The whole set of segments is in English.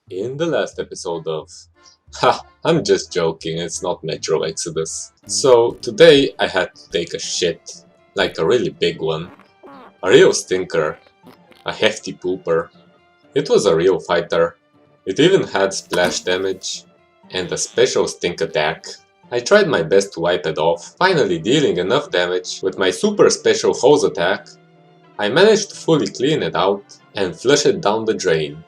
In the last episode of... I'm just joking, it's not Metro Exodus. So, today I had to take a shit. Like a really big one. A real stinker. A hefty pooper. It was a real fighter. It even had splash damage. And a special stink attack. I tried my best to wipe it off, finally dealing enough damage with my super special hose attack. I managed to fully clean it out and flush it down the drain.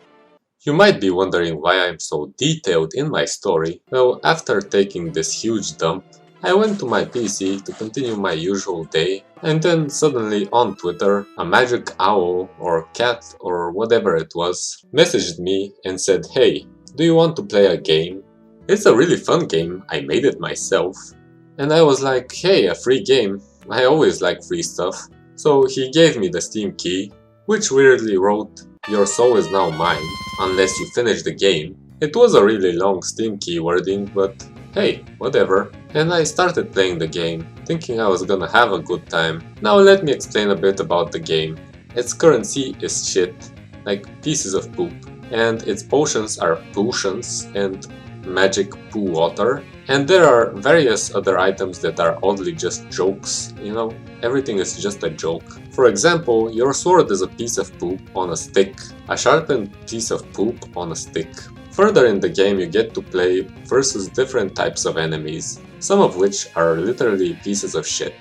You might be wondering why I'm so detailed in my story. Well, after taking this huge dump, I went to my PC to continue my usual day, and then suddenly on Twitter, a magic owl or cat or whatever it was messaged me and said, "Hey, do you want to play a game? It's a really fun game, I made it myself." And I was like, "Hey, a free game, I always like free stuff." So he gave me the Steam key, which weirdly wrote, "Your soul is now mine, unless you finish the game." It was a really long Steam key wording, but hey, whatever. And I started playing the game, thinking I was gonna have a good time. Now let me explain a bit about the game. Its currency is shit, like pieces of poop, and its potions are potions and magic poo water. And there are various other items that are oddly just jokes, everything is just a joke. For example, your sword is a piece of poop on a stick, a sharpened piece of poop on a stick. Further in the game you get to play versus different types of enemies, some of which are literally pieces of shit.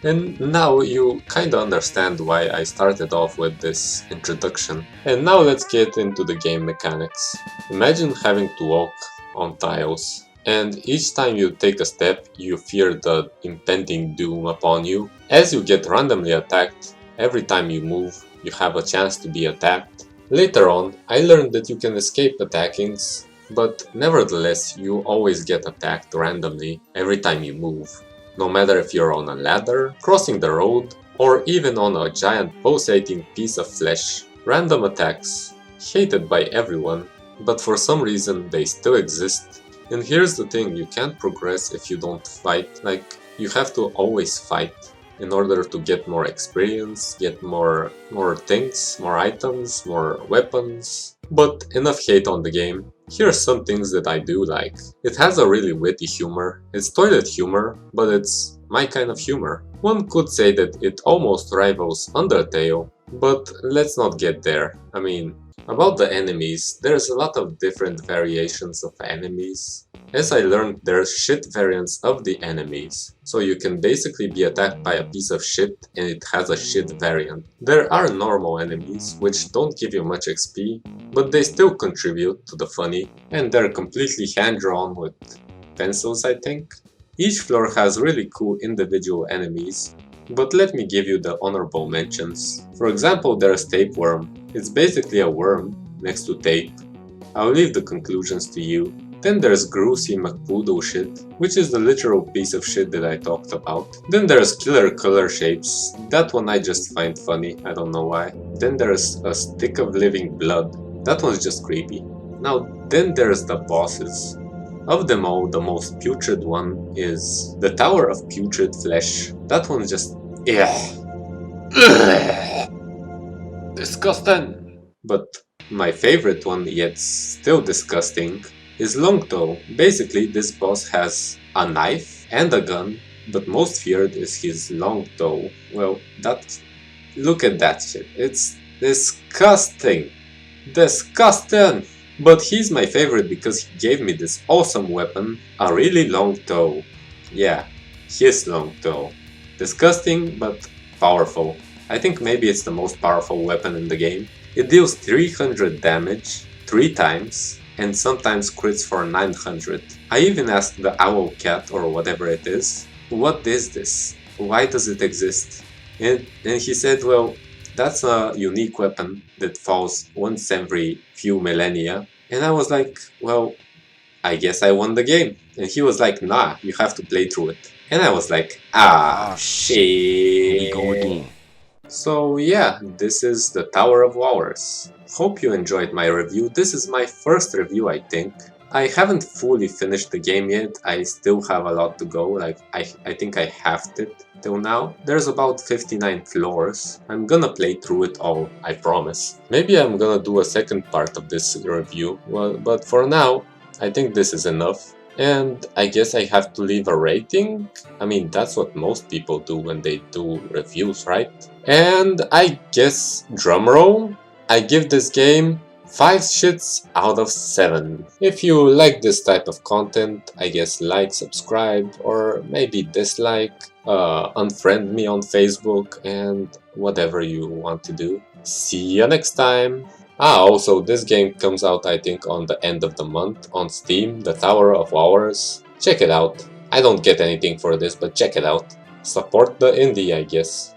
And now you kinda understand why I started off with this introduction. And now let's get into the game mechanics. Imagine having to walk on tiles, and each time you take a step you fear the impending doom upon you. As you get randomly attacked, every time you move you have a chance to be attacked. Later on I learned that you can escape attackings, but nevertheless you always get attacked randomly every time you move. No matter if you're on a ladder, crossing the road, or even on a giant pulsating piece of flesh. Random attacks, hated by everyone, but for some reason they still exist. And here's the thing, you can't progress if you don't fight. Like, you have to always fight in order to get more experience, get more things, more items, more weapons. But enough hate on the game. Here are some things that I do like. It has a really witty humor. It's toilet humor, but it's my kind of humor. One could say that it almost rivals Undertale, but let's not get there. About the enemies, there's a lot of different variations of enemies. As I learned, there's shit variants of the enemies, so you can basically be attacked by a piece of shit and it has a shit variant. There are normal enemies, which don't give you much XP, but they still contribute to the funny, and they're completely hand-drawn with pencils, I think. Each floor has really cool individual enemies, but let me give you the honorable mentions. For example, there's Tapeworm. It's basically a worm next to tape. I'll leave the conclusions to you. Then there's Groosey McPoodle shit, which is the literal piece of shit that I talked about. Then there's Killer Color Shapes. That one I just find funny, I don't know why. Then there's a Stick of Living Blood. That one's just creepy. Now, then there's the bosses. Of them all, the most putrid one is the Tower of Putrid Flesh. That one's just... disgusting! But my favorite one, yet still disgusting, is Longtoe. Basically, this boss has a knife and a gun, but most feared is his long toe. Well, look at that shit. It's disgusting. Disgusting! But he's my favorite because he gave me this awesome weapon, a really long toe. Yeah, his long toe. Disgusting, but powerful. I think maybe it's the most powerful weapon in the game. It deals 300 damage 3 times, and sometimes crits for 900. I even asked the owl cat or whatever it is, "What is this? Why does it exist?" And he said, "Well, that's a unique weapon that falls once every few millennia." And I was like, "Well, I guess I won the game." And he was like, "Nah, you have to play through it." And I was like, shit. So yeah, this is the Tower of Wowers. Hope you enjoyed my review. This is my first review, I think. I haven't fully finished the game yet, I still have a lot to go, like I think I halved it till now. There's about 59 floors. I'm gonna play through it all, I promise. Maybe I'm gonna do a second part of this review, well, but for now, I think this is enough. And I guess I have to leave a rating? I mean, that's what most people do when they do reviews, right? And I guess, drumroll, I give this game 5 shits out of 7. If you like this type of content, I guess like, subscribe, or maybe dislike, unfriend me on Facebook, and whatever you want to do. See you next time! Also, this game comes out I think on the end of the month on Steam, The Tower of Hours. Check it out. I don't get anything for this, but check it out. Support the indie, I guess.